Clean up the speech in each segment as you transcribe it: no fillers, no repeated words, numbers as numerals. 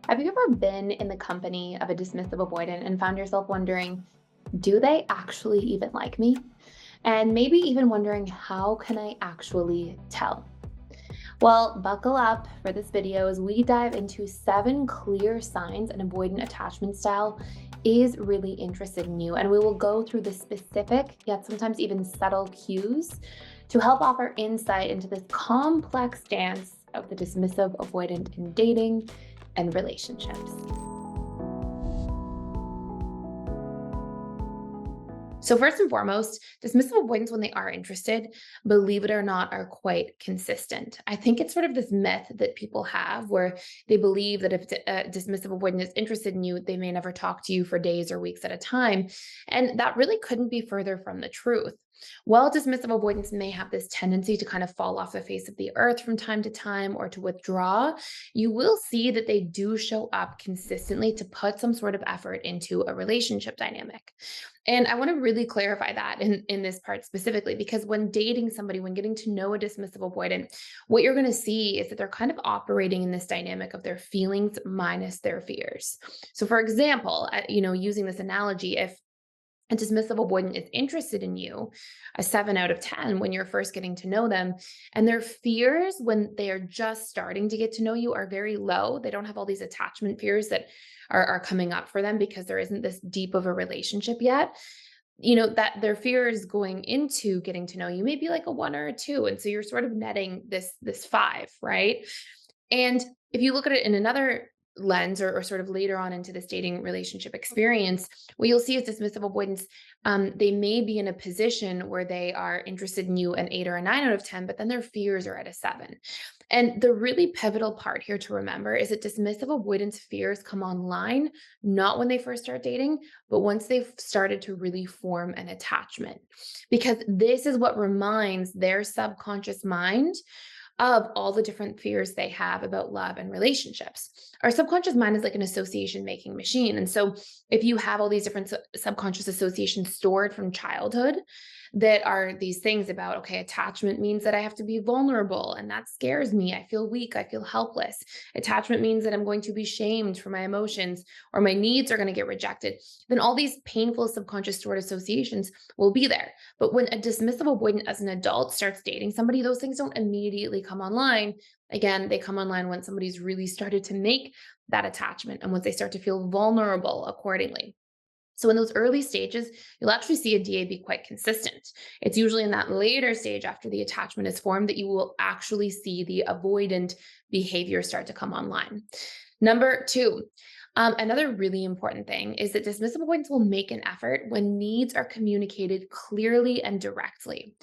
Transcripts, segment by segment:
Have you ever been in the company of a dismissive avoidant and found yourself wondering, do they actually even like me? And maybe even wondering, how can I actually tell? Well, buckle up for this video as we dive into 7 clear signs an avoidant attachment style is really interested in you. And we will go through the specific, yet sometimes even subtle cues to help offer insight into this complex dance of the dismissive avoidant in dating and relationships. So, first and foremost, dismissive avoidants, when they are interested, believe it or not, are quite consistent. I think it's sort of this myth that people have where they believe that if a dismissive avoidant is interested in you, they may never talk to you for days or weeks at a time. And that really couldn't be further from the truth. While dismissive avoidants may have this tendency to kind of fall off the face of the earth from time to time or to withdraw, you will see that they do show up consistently to put some sort of effort into a relationship dynamic. And I want to really clarify that in this part specifically, because when dating somebody, when getting to know a dismissive avoidant, what you're going to see is that they're kind of operating in this dynamic of their feelings minus their fears. So, for example, using this analogy, if a dismissive avoidant is interested in you, a 7 out of 10 when you're first getting to know them, and their fears when they are just starting to get to know you are very low. They don't have all these attachment fears that are coming up for them because there isn't this deep of a relationship yet. That their fears going into getting to know you may be like a 1 or a 2. And so you're sort of netting this 5, right? And if you look at it in another lens or sort of later on into this dating relationship experience, what you'll see is dismissive avoidance. They may be in a position where they are interested in you an 8 or a 9 out of 10, but then their fears are at a 7. And the really pivotal part here to remember is that dismissive avoidance fears come online, not when they first start dating, but once they've started to really form an attachment. Because this is what reminds their subconscious mind of all the different fears they have about love and relationships. Our subconscious mind is like an association making machine. And so, if you have all these different subconscious associations stored from childhood that are these things about, okay, attachment means that I have to be vulnerable and that scares me. I feel weak. I feel helpless. Attachment means that I'm going to be shamed for my emotions or my needs are going to get rejected. Then all these painful subconscious stored associations will be there. But when a dismissive avoidant as an adult starts dating somebody, those things don't immediately come online. Again, they come online when somebody's really started to make that attachment and once they start to feel vulnerable accordingly. So in those early stages, you'll actually see a DA be quite consistent. It's usually in that later stage after the attachment is formed that you will actually see the avoidant behavior start to come online. Number 2, another really important thing is that dismissive avoidants will make an effort when needs are communicated clearly and directly.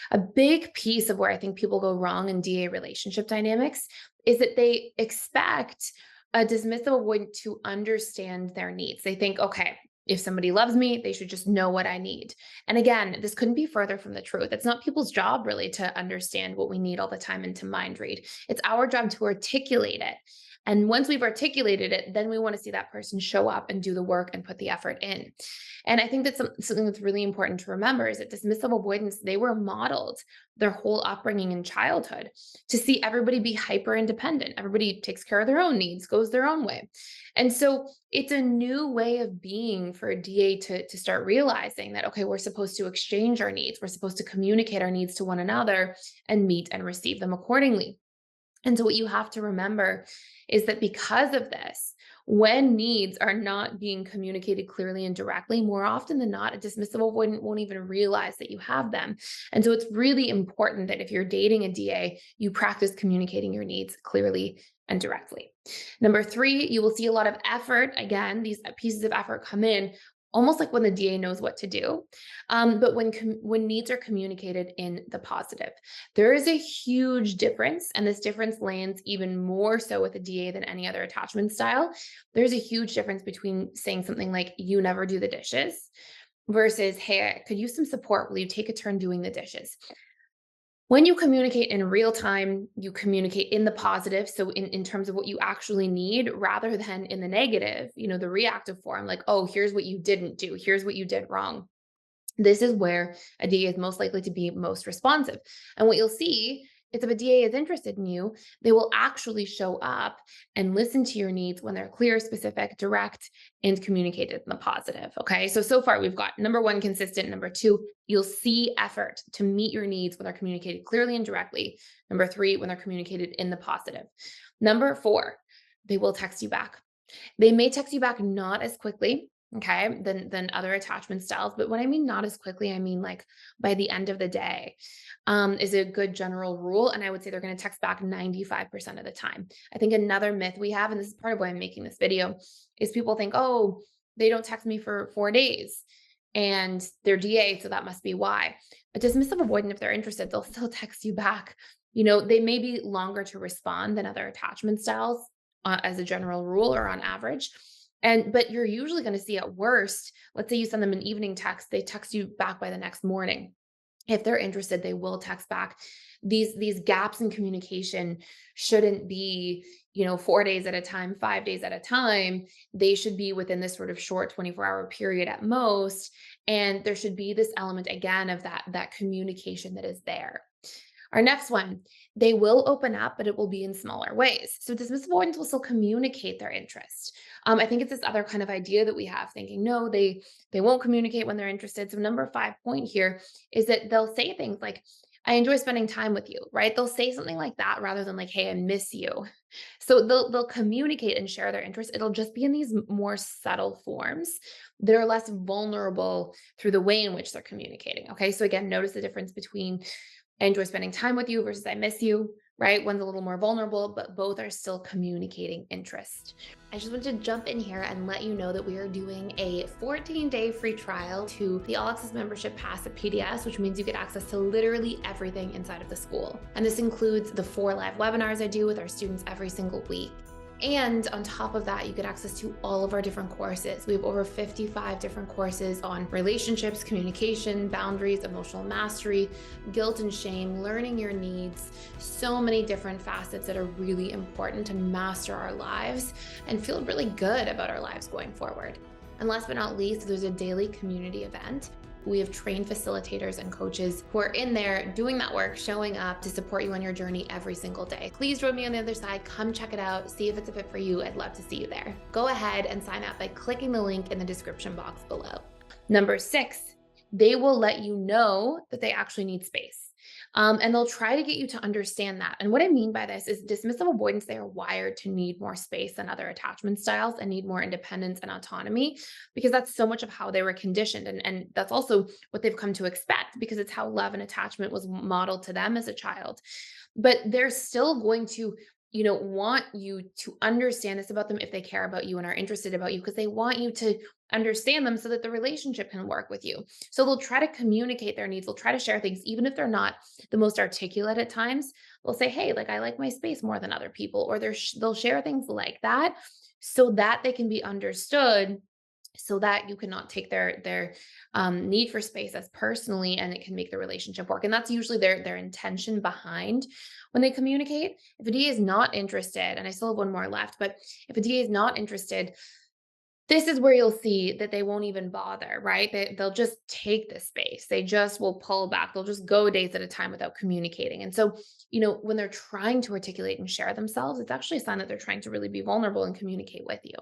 A big piece of where I think people go wrong in DA relationship dynamics is that they expect a dismissive avoidant to understand their needs. They think, okay, if somebody loves me, they should just know what I need. And again, this couldn't be further from the truth. It's not people's job really to understand what we need all the time and to mind read. It's our job to articulate it. And once we've articulated it, then we want to see that person show up and do the work and put the effort in. And I think that's something that's really important to remember is that dismissive avoidance, they were modeled their whole upbringing in childhood to see everybody be hyper independent. Everybody takes care of their own needs, goes their own way. And so it's a new way of being for a DA to start realizing that, okay, we're supposed to exchange our needs. We're supposed to communicate our needs to one another and meet and receive them accordingly. And so, what you have to remember is that because of this, when needs are not being communicated clearly and directly, more often than not, a dismissive avoidant won't even realize that you have them. And so, it's really important that if you're dating a DA, you practice communicating your needs clearly and directly. Number 3, you will see a lot of effort. Again, these pieces of effort come in almost like when the DA knows what to do, but when needs are communicated in the positive. There is a huge difference, and this difference lands even more so with a DA than any other attachment style. There's a huge difference between saying something like, you never do the dishes, versus, hey, I could use some support. Will you take a turn doing the dishes? When you communicate in real time, you communicate in the positive. So in terms of what you actually need, rather than in the negative, the reactive form, like, oh, here's what you didn't do. Here's what you did wrong. This is where a DA is most likely to be most responsive. And what you'll see is if a DA is interested in you, they will actually show up and listen to your needs when they're clear, specific, direct, and communicated in the positive. Okay. So far we've got number one, consistent. Number two, you'll see effort to meet your needs when they're communicated clearly and directly. Number three, when they're communicated in the positive. Number four, they will text you back. They may text you back not as quickly, okay, than other attachment styles. But when I mean not as quickly, I mean like by the end of the day, is a good general rule. And I would say they're going to text back 95% of the time. I think another myth we have, and this is part of why I'm making this video, is people think, oh, they don't text me for 4 days and they're DA, so that must be why. A dismissive avoidant, if they're interested, they'll still text you back. They may be longer to respond than other attachment styles as a general rule or on average. But you're usually going to see at worst, let's say you send them an evening text, they text you back by the next morning. If they're interested, they will text back. These gaps in communication shouldn't be, 4 days at a time, 5 days at a time. They should be within this sort of short 24-hour period at most. And there should be this element again of that communication that is there. Our next one, they will open up, but it will be in smaller ways. So dismissive avoidants will still communicate their interest. I think it's this other kind of idea that we have thinking, no, they won't communicate when they're interested. So number 5 point here is that they'll say things like, I enjoy spending time with you, right? They'll say something like that rather than like, hey, I miss you. So they'll communicate and share their interests. It'll just be in these more subtle forms that are less vulnerable through the way in which they're communicating. Okay. So again, notice the difference between I enjoy spending time with you versus I miss you, right? One's a little more vulnerable, but both are still communicating interest. I just want to jump in here and let you know that we are doing a 14-day free trial to the All Access Membership Pass at PDS, which means you get access to literally everything inside of the school. And this includes the 4 live webinars I do with our students every single week. And on top of that, you get access to all of our different courses. We have over 55 different courses on relationships, communication, boundaries, emotional mastery, guilt and shame, learning your needs, so many different facets that are really important to master our lives and feel really good about our lives going forward. And last but not least, there's a daily community event. We have trained facilitators and coaches who are in there doing that work, showing up to support you on your journey every single day. Please join me on the other side. Come check it out. See if it's a fit for you. I'd love to see you there. Go ahead and sign up by clicking the link in the description box below. Number 6, they will let you know that they actually need space. And they'll try to get you to understand that. And what I mean by this is dismissive avoidance, they are wired to need more space than other attachment styles and need more independence and autonomy because that's so much of how they were conditioned. And that's also what they've come to expect because it's how love and attachment was modeled to them as a child. But they're still going to want you to understand this about them if they care about you and are interested about you because they want you to understand them so that the relationship can work with you. So they'll try to communicate their needs. They'll try to share things, even if they're not the most articulate at times. They'll say, hey, like I like my space more than other people, or they'll share things like that so that they can be understood so that you cannot take their need for space as personally and it can make the relationship work. And that's usually their intention behind when they communicate. If a DA is not interested, and I still have one more left, but if a DA is not interested, this is where you'll see that they won't even bother, right? They'll just take the space. They just will pull back. They'll just go days at a time without communicating. And so, when they're trying to articulate and share themselves, it's actually a sign that they're trying to really be vulnerable and communicate with you.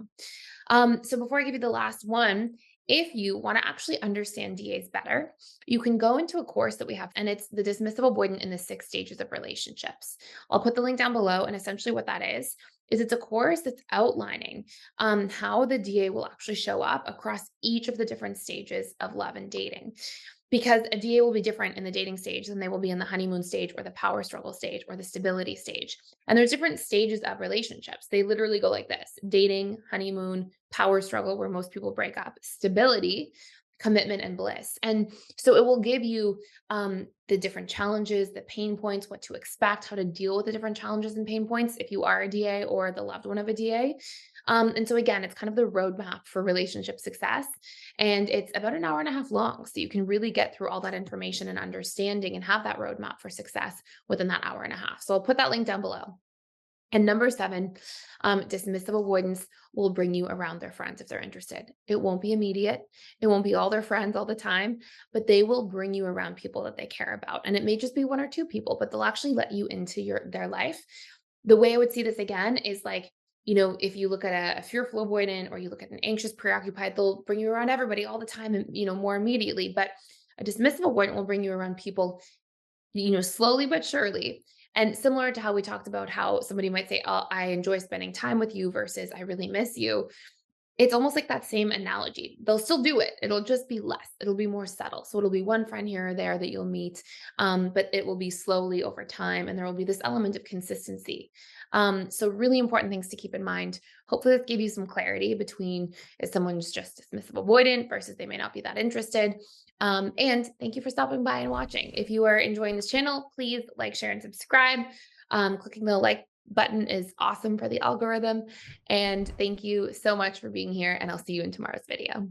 So before I give you the last one, if you want to actually understand DAs better, you can go into a course that we have, and it's the Dismissive Avoidant in the 6 Stages of Relationships. I'll put the link down below, and essentially what that is it's a course that's outlining how the DA will actually show up across each of the different stages of love and dating. Because a DA will be different in the dating stage than they will be in the honeymoon stage or the power struggle stage or the stability stage. And there's different stages of relationships. They literally go like this: dating, honeymoon, power struggle, where most people break up, stability, commitment, and bliss. And so it will give you the different challenges, the pain points, what to expect, how to deal with the different challenges and pain points if you are a DA or the loved one of a DA. And so again, it's kind of the roadmap for relationship success. And it's about an hour and a half long. So you can really get through all that information and understanding and have that roadmap for success within that hour and a half. So I'll put that link down below. And number 7, dismissive avoidance will bring you around their friends if they're interested. It won't be immediate. It won't be all their friends all the time, but they will bring you around people that they care about. And it may just be 1 or 2 people, but they'll actually let you into their life. The way I would see this again is like, if you look at a fearful avoidant or you look at an anxious preoccupied, they'll bring you around everybody all the time and, more immediately. But a dismissive avoidant will bring you around people, slowly but surely. And similar to how we talked about how somebody might say, "Oh, I enjoy spending time with you," versus "I really miss you." It's almost like that same analogy. They'll still do it. It'll just be less. It'll be more subtle. So it'll be one friend here or there that you'll meet, but it will be slowly over time, and there will be this element of consistency. So really important things to keep in mind. Hopefully, this gave you some clarity between is someone's just dismissive avoidant versus they may not be that interested. And thank you for stopping by and watching. If you are enjoying this channel, please like, share, and subscribe. Clicking the like button is awesome for the algorithm. And thank you so much for being here, and I'll see you in tomorrow's video.